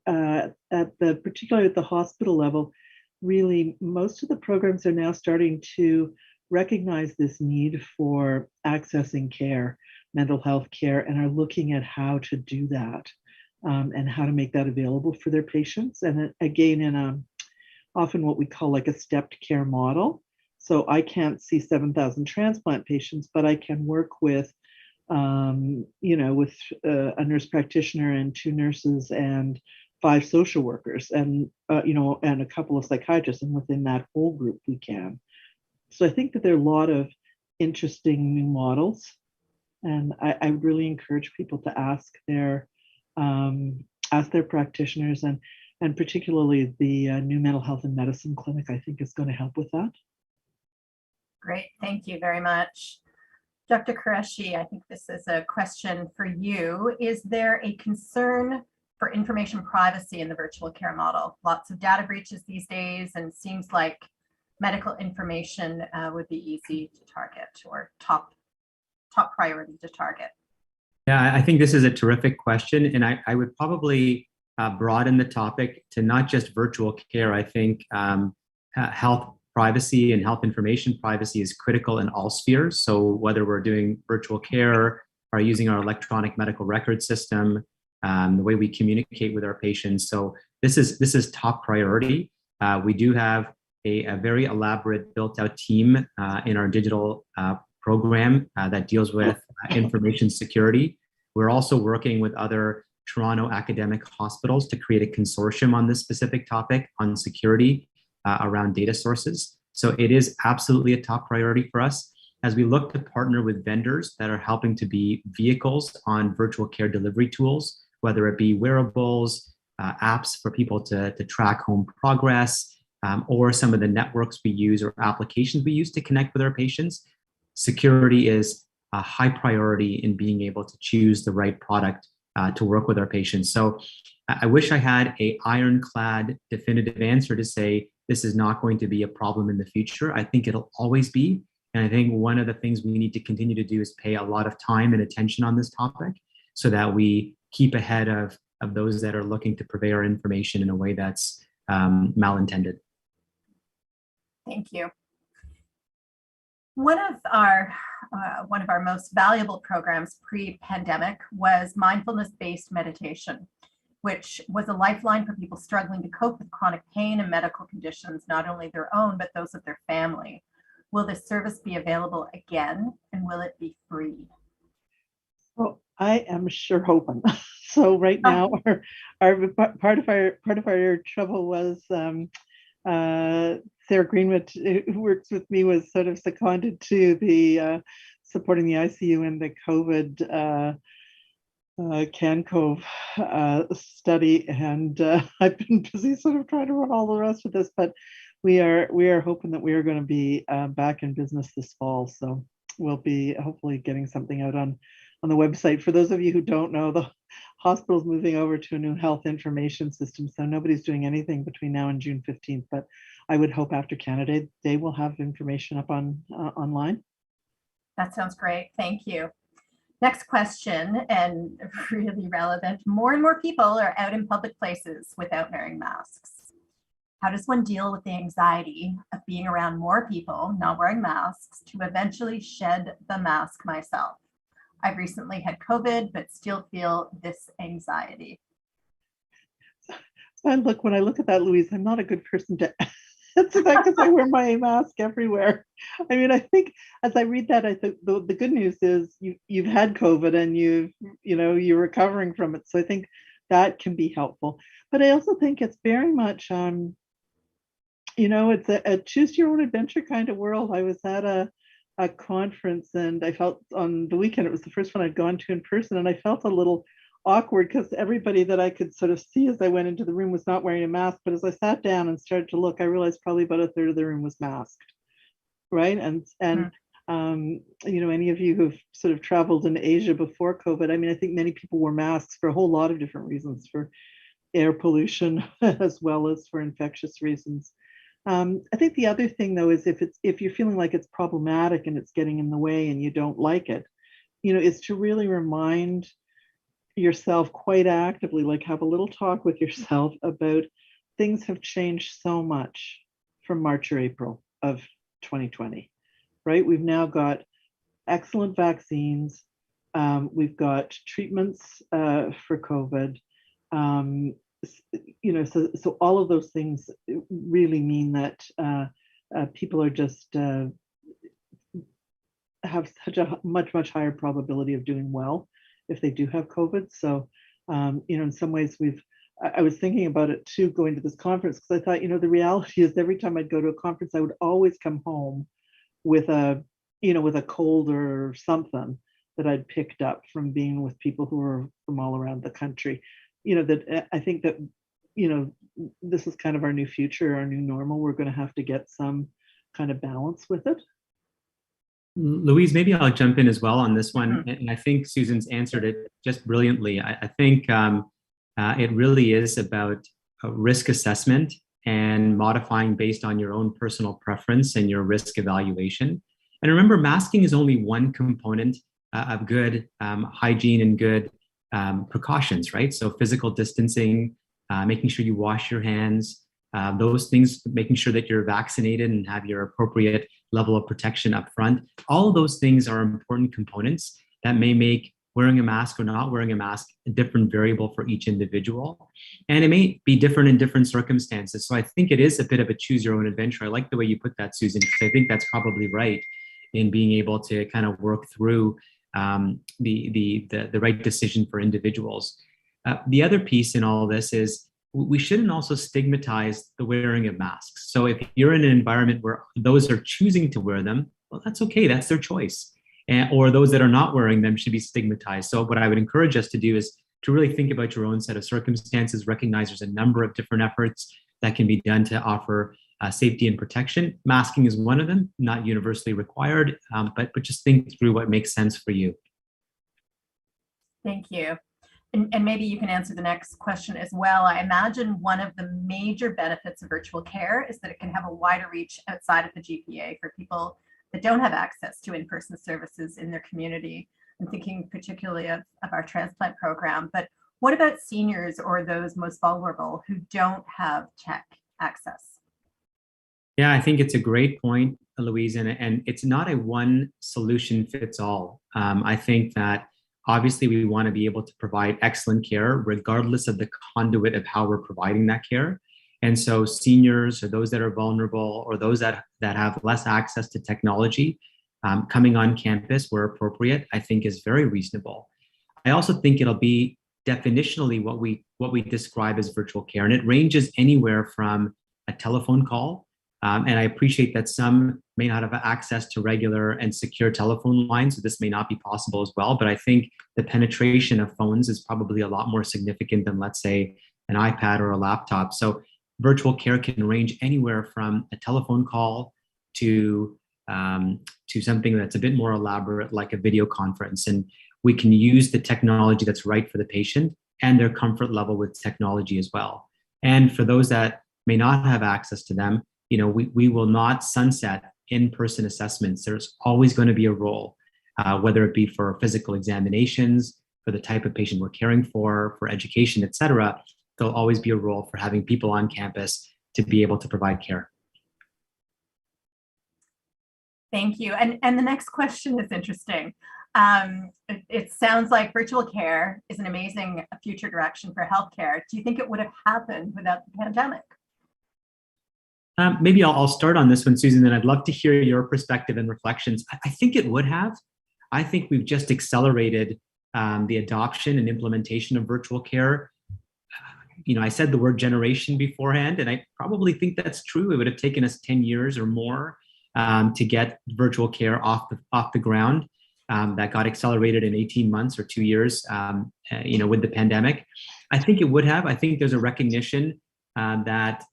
S2: particularly at the hospital level, really most of the programs are now starting to recognize this need for accessing care, mental health care, and are looking at how to do that and how to make that available for their patients. And again, in often what we call like a stepped care model. So I can't see 7,000 transplant patients, but I can work with, with a nurse practitioner and 2 nurses and 5 social workers and, and a couple of psychiatrists. And within that whole group, we can. So I think that there are a lot of interesting new models. And I really encourage people to ask their practitioners, and particularly the new mental health and medicine clinic, I think, is going to help with that.
S1: Great, thank you very much. Dr. Qureshi, I think this is a question for you. Is there a concern for information privacy in the virtual care model? Lots of data breaches these days, and seems like medical information would be easy to target, or top priority to target.
S3: Yeah, I think this is a terrific question, and I would probably broaden the topic to not just virtual care. I think health privacy and health information privacy is critical in all spheres. So whether we're doing virtual care or using our electronic medical record system, the way we communicate with our patients. So this is top priority. We do have a very elaborate built-out team in our digital program that deals with information security. We're also working with other Toronto academic hospitals to create a consortium on this specific topic on security around data sources. So it is absolutely a top priority for us as we look to partner with vendors that are helping to be vehicles on virtual care delivery tools, whether it be wearables, apps for people to track home progress, or some of the networks we use or applications we use to connect with our patients. Security is a high priority in being able to choose the right product to work with our patients. So I wish I had an ironclad definitive answer to say this is not going to be a problem in the future. I think it'll always be. And I think one of the things we need to continue to do is pay a lot of time and attention on this topic so that we keep ahead of those that are looking to purvey our information in a way that's malintended.
S1: Thank you. One of our most valuable programs pre-pandemic was mindfulness-based meditation, which was a lifeline for people struggling to cope with chronic pain and medical conditions, not only their own, but those of their family. Will this service be available again, and will it be free?
S2: Well, I am sure hoping. So right now, our part of our trouble was Sarah Greenwood, who works with me, was sort of seconded to the supporting the ICU in the COVID CanCove study, and I've been busy sort of trying to run all the rest of this, but we are hoping that we are going to be back in business this fall. So we'll be hopefully getting something out on the website. For those of you who don't know, the hospital's moving over to a new health information system, so nobody's doing anything between now and June 15th, but I would hope after Canada Day we'll have information up on online.
S1: That sounds great. Thank you. Next question, and really relevant. More and more people are out in public places without wearing masks. How does one deal with the anxiety of being around more people not wearing masks to eventually shed the mask myself? I've recently had COVID, but still feel this anxiety.
S2: And look, when I look at that, Louise, I'm not a good person to That's because I wear my mask everywhere. I mean, I think as I read that, I think the good news is you've had COVID and you're recovering from it. So I think that can be helpful. But I also think it's very much it's a choose your own adventure kind of world. I was at a conference and I felt on the weekend, it was the first one I'd gone to in person, and I felt a little awkward because everybody that I could sort of see as I went into the room was not wearing a mask. But as I sat down and started to look, I realized probably about a third of the room was masked, right? Any of you who've sort of traveled in Asia before COVID, I mean, I think many people wore masks for a whole lot of different reasons, for air pollution as well as for infectious reasons. I think the other thing though is if you're feeling like it's problematic and it's getting in the way and you don't like it, is to really remind yourself quite actively, like have a little talk with yourself about things have changed so much from March or April of 2020, right? We've now got excellent vaccines. We've got treatments for COVID. So all of those things really mean that people are just have such a much higher probability of doing well if they do have COVID. So, in some ways I was thinking about it too, going to this conference, because I thought, the reality is every time I'd go to a conference, I would always come home with a cold or something that I'd picked up from being with people who were from all around the country. That I think that, this is kind of our new future, our new normal. We're going to have to get some kind of balance with it.
S3: Louise, maybe I'll jump in as well on this one. And I think Susan's answered it just brilliantly. I think it really is about risk assessment and modifying based on your own personal preference and your risk evaluation. And remember, masking is only one component of good hygiene and good precautions, right? So physical distancing, making sure you wash your hands, those things, making sure that you're vaccinated and have your appropriate level of protection up front. All of those things are important components that may make wearing a mask or not wearing a mask a different variable for each individual. And it may be different in different circumstances. So I think it is a bit of a choose your own adventure. I like the way you put that, Susan, because I think that's probably right in being able to kind of work through the right decision for individuals. The other piece in all of this is we shouldn't also stigmatize the wearing of masks. So if you're in an environment where those are choosing to wear them, well, that's okay, that's their choice. Or those that are not wearing them should be stigmatized. So what I would encourage us to do is to really think about your own set of circumstances, recognize there's a number of different efforts that can be done to offer safety and protection. Masking is one of them, not universally required, but just think through what makes sense for you.
S1: Thank you. And maybe you can answer the next question as well. I imagine one of the major benefits of virtual care is that it can have a wider reach outside of the GPA for people that don't have access to in-person services in their community. I'm thinking particularly of our transplant program, but what about seniors or those most vulnerable who don't have tech access?
S3: Yeah, I think it's a great point, Louise, and it's not a one solution fits all. I think that obviously we want to be able to provide excellent care regardless of the conduit of how we're providing that care. And so seniors or those that are vulnerable or those that have less access to technology, coming on campus where appropriate, I think is very reasonable. I also think it'll be definitionally what we describe as virtual care, and it ranges anywhere from a telephone call. And I appreciate that some may not have access to regular and secure telephone lines, so this may not be possible as well. But I think the penetration of phones is probably a lot more significant than, let's say, an iPad or a laptop. So virtual care can range anywhere from a telephone call to something that's a bit more elaborate, like a video conference. And we can use the technology that's right for the patient and their comfort level with technology as well. And for those that may not have access to them, we will not sunset in-person assessments. There's always going to be a role, whether it be for physical examinations, for the type of patient we're caring for education, et cetera. There'll always be a role for having people on campus to be able to provide care.
S1: Thank you. And the next question is interesting. It sounds like virtual care is an amazing future direction for healthcare. Do you think it would have happened without the pandemic?
S3: Maybe I'll start on this one, Susan, and I'd love to hear your perspective and reflections. I think it would have. I think we've just accelerated the adoption and implementation of virtual care. I said the word generation beforehand, and I probably think that's true. It would have taken us 10 years or more to get virtual care off the ground. That got accelerated in 18 months or 2 years, with the pandemic. I think it would have. I think there's a recognition that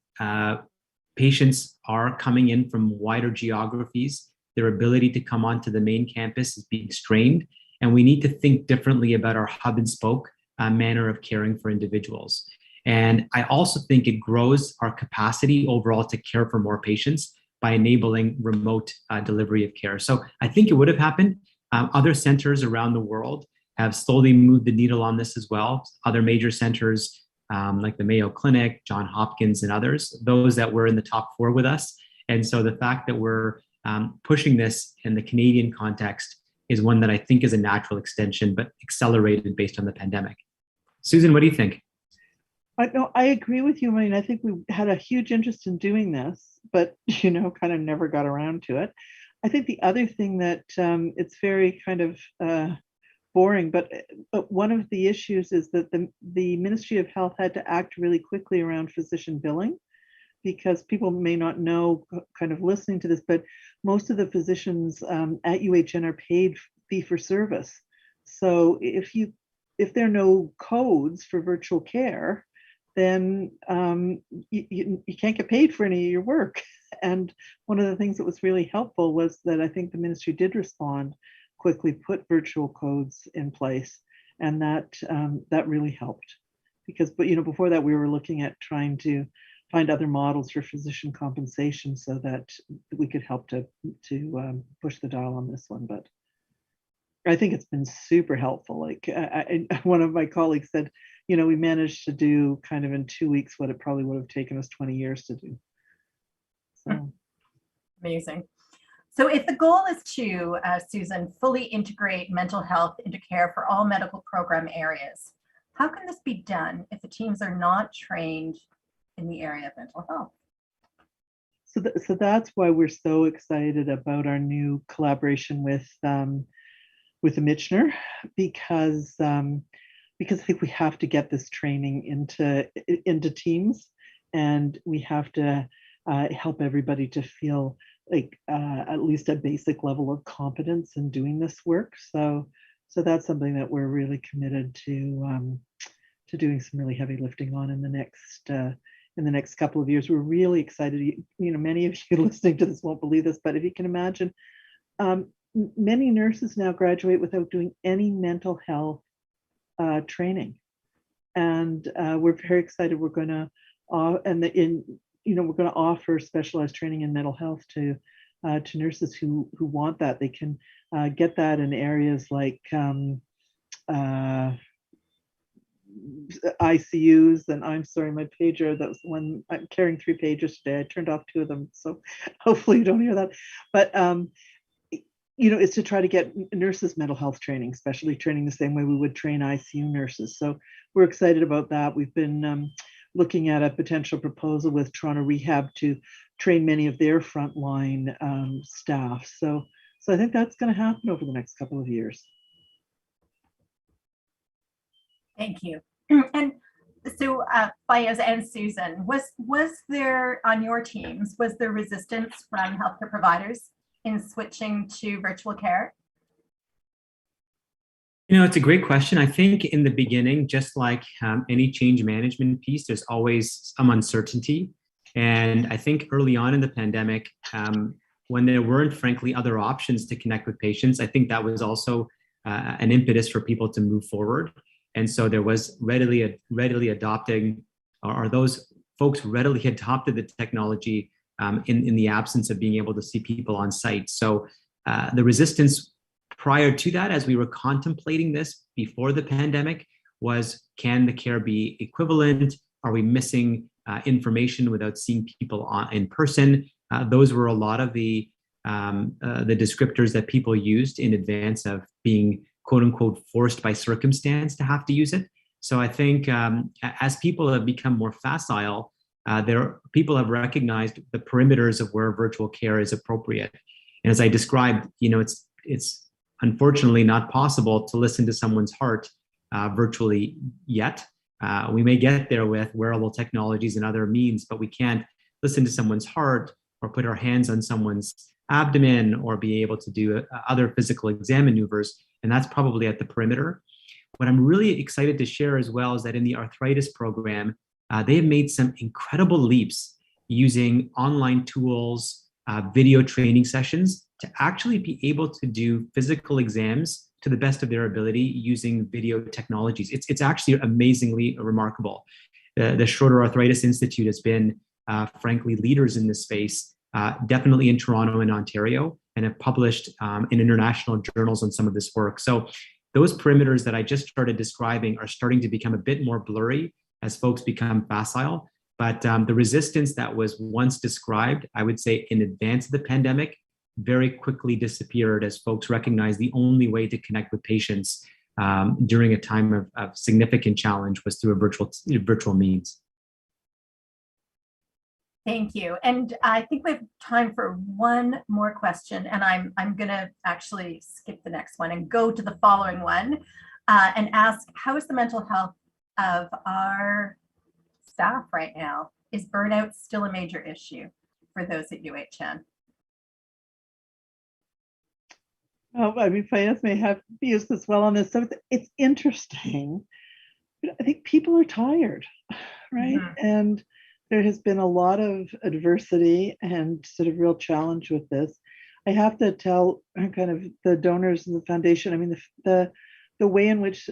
S3: patients are coming in from wider geographies. Their ability to come onto the main campus is being strained, and we need to think differently about our hub and spoke manner of caring for individuals. And I also think it grows our capacity overall to care for more patients by enabling remote delivery of care. So I think it would have happened. Other centers around the world have slowly moved the needle on this as well. Other major centers like the Mayo Clinic, Johns Hopkins, and others, those that were in the top 4 with us. And so the fact that we're pushing this in the Canadian context is one that I think is a natural extension, but accelerated based on the pandemic. Susan, what do you think?
S2: I agree with you. I mean, I think we had a huge interest in doing this, but, kind of never got around to it. I think the other thing that it's very kind of boring, but one of the issues is that the Ministry of Health had to act really quickly around physician billing, because people may not know, kind of listening to this, but most of the physicians at UHN are paid fee for service. So if there are no codes for virtual care, then you can't get paid for any of your work. And one of the things that was really helpful was that I think the ministry did respond quickly, put virtual codes in place, and that really helped. Because, before that we were looking at trying to find other models for physician compensation so that we could help to push the dial on this one. But I think it's been super helpful. Like one of my colleagues said, we managed to do kind of in 2 weeks what it probably would have taken us 20 years to do. So
S1: amazing. So if the goal is to, Susan, fully integrate mental health into care for all medical program areas, how can this be done if the teams are not trained in the area of mental health?
S2: So that's why we're so excited about our new collaboration with the Michener, because I think we have to get this training into teams, and we have to help everybody to feel like at least a basic level of competence in doing this work. So that's something that we're really committed to doing some really heavy lifting on in the next couple of years. We're really excited. Many of you listening to this won't believe this, but if you can imagine, many nurses now graduate without doing any mental health training, and we're very excited. We're going to we're going to offer specialized training in mental health to nurses who want that. They can get that in areas like ICUs. And I'm sorry, my pager, that was one, I'm carrying 3 pages today. I turned off 2 of them, so hopefully you don't hear that. But it's to try to get nurses mental health training, especially training the same way we would train ICU nurses. So we're excited about that. We've been looking at a potential proposal with Toronto Rehab to train many of their frontline staff. So I think that's going to happen over the next couple of years.
S1: Thank you. And so Faiz and Susan, was there on your teams, was there resistance from healthcare providers in switching to virtual care?
S3: It's a great question. I think in the beginning, just like any change management piece, there's always some uncertainty. And I think early on in the pandemic, when there weren't, frankly, other options to connect with patients, I think that was also an impetus for people to move forward. And so there was readily adopting, or those folks readily adopted the technology in the absence of being able to see people on site. So the resistance prior to that, as we were contemplating this before the pandemic, was, can the care be equivalent? Are we missing information without seeing people in person? Those were a lot of the descriptors that people used in advance of being, quote unquote, forced by circumstance to have to use it. So I think as people have become more facile, people have recognized the perimeters of where virtual care is appropriate. And as I described, it's unfortunately not possible to listen to someone's heart virtually yet. We may get there with wearable technologies and other means, but we can't listen to someone's heart or put our hands on someone's abdomen or be able to do other physical exam maneuvers. And that's probably at the perimeter. What I'm really excited to share as well is that in the arthritis program, they have made some incredible leaps using online tools, video training sessions to actually be able to do physical exams to the best of their ability using video technologies. It's actually amazingly remarkable. The Schroeder Arthritis Institute has been, frankly, leaders in this space, definitely in Toronto and Ontario, and have published in international journals on some of this work. So those perimeters that I just started describing are starting to become a bit more blurry as folks become facile. But the resistance that was once described, I would say in advance of the pandemic, very quickly disappeared as folks recognized the only way to connect with patients during a time of significant challenge was through a virtual means.
S1: Thank you. And I think we have time for one more question, and I'm going to actually skip the next one and go to the following one and ask, how is the mental health of our staff right now? Is burnout still a major issue for those at UHN?
S2: Oh, I mean, Fayez may have views as well on this. So it's interesting. I think people are tired, right? Mm-hmm. And there has been a lot of adversity and sort of real challenge with this. I have to tell kind of the donors and the foundation, I mean, the way in which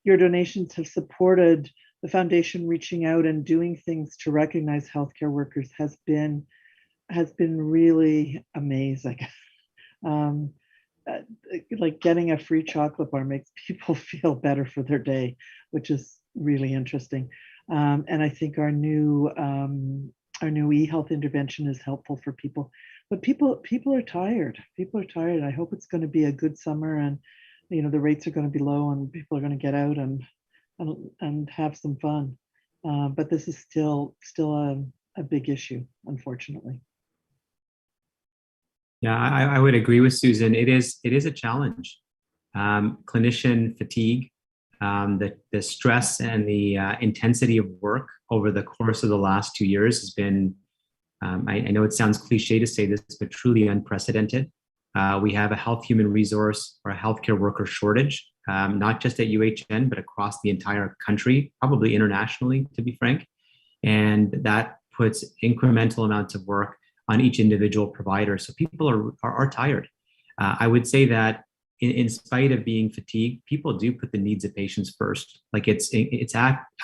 S2: your donations have supported the foundation reaching out and doing things to recognize healthcare workers has been really amazing. Like getting a free chocolate bar makes people feel better for their day, which is really interesting. And I think our new e-health intervention is helpful for people. But people are tired. People are tired. I hope it's going to be a good summer, and the rates are going to be low, and people are going to get out and have some fun. But this is still a big issue, unfortunately.
S3: Yeah, I would agree with Susan. It is a challenge. Clinician fatigue, the stress and the intensity of work over the course of the last 2 years has been, I know it sounds cliche to say this, but truly unprecedented. We have a health human resource or a healthcare worker shortage, not just at UHN, but across the entire country, probably internationally, to be frank. And that puts incremental amounts of work on each individual provider. So people are tired. I would say that in spite of being fatigued, people do put the needs of patients first. Like it's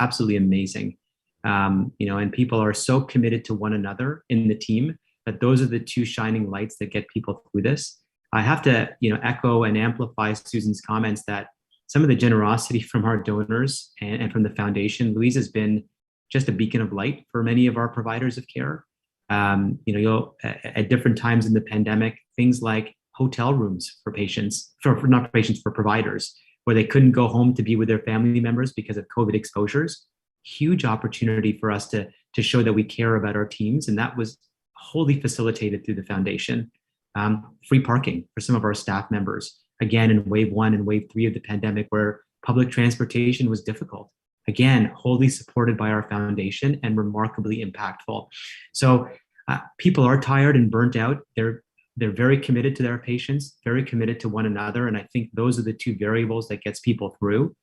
S3: absolutely amazing. And people are so committed to one another in the team that those are the two shining lights that get people through this. I have to, echo and amplify Susan's comments that some of the generosity from our donors and from the foundation. Louise has been just a beacon of light for many of our providers of care. You'll at different times in the pandemic, things like hotel rooms for patients, for providers, where they couldn't go home to be with their family members because of COVID exposures. Huge opportunity for us to show that we care about our teams, and that was wholly facilitated through the foundation. Free parking for some of our staff members, again in wave 1 and wave 3 of the pandemic, where public transportation was difficult. Again, wholly supported by our foundation and remarkably impactful. So people are tired and burnt out. They're very committed to their patients, very committed to one another. And I think those are the two variables that gets people through.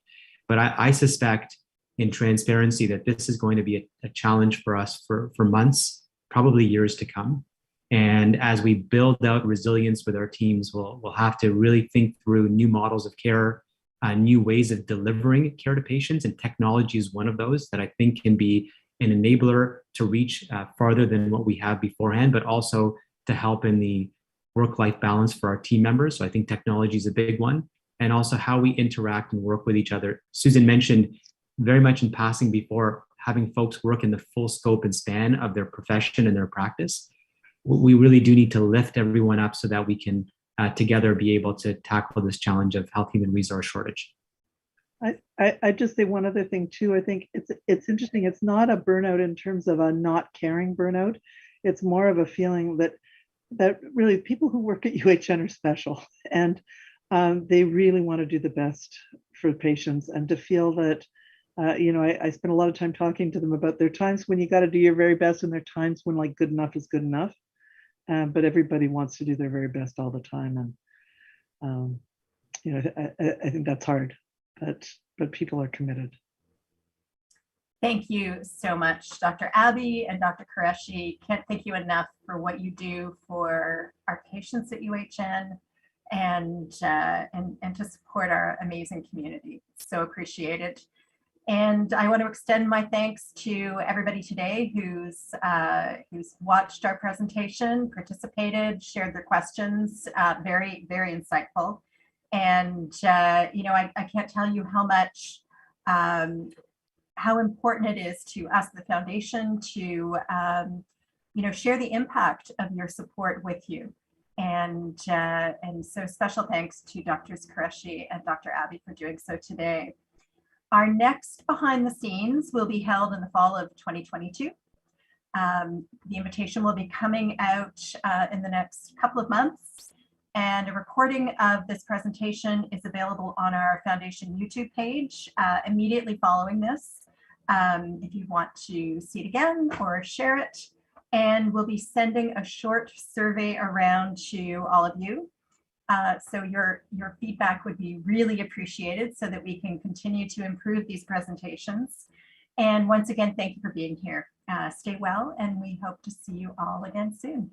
S3: But I suspect in transparency that this is going to be a challenge for us for months, probably years to come. And as we build out resilience with our teams, we'll have to really think through new models of care, new ways of delivering care to patients, and technology is one of those that I think can be an enabler to reach farther than what we have beforehand, but also to help in the work-life balance for our team members. So I think technology is a big one, and also how we interact and work with each other. Susan mentioned very much in passing before, having folks work in the full scope and span of their profession and their practice. We really do need to lift everyone up so that we can together be able to tackle this challenge of health human resource shortage.
S2: I just say one other thing too. I think it's interesting. It's not a burnout in terms of a not caring burnout. It's more of a feeling that really people who work at UHN are special, and they really want to do the best for patients, and to feel that, I spend a lot of time talking to them about there are times when you got to do your very best, and there are times when like good enough is good enough. But everybody wants to do their very best all the time, and I think that's hard, but people are committed.
S1: Thank you so much, Dr. Abbey and Dr. Qureshi. Can't thank you enough for what you do for our patients at UHN and to support our amazing community. So appreciated. And I want to extend my thanks to everybody today who's watched our presentation, participated, shared their questions. Very, very insightful. And I can't tell you how much how important it is to us, the foundation, to share the impact of your support with you. And so special thanks to Drs. Qureshi and Dr. Abbey for doing so today. Our next behind the scenes will be held in the fall of 2022. The invitation will be coming out in the next couple of months, and a recording of this presentation is available on our foundation YouTube page immediately following this, if you want to see it again or share it. And we'll be sending a short survey around to all of you. So your feedback would be really appreciated so that we can continue to improve these presentations. And once again, thank you for being here. Stay well, and we hope to see you all again soon.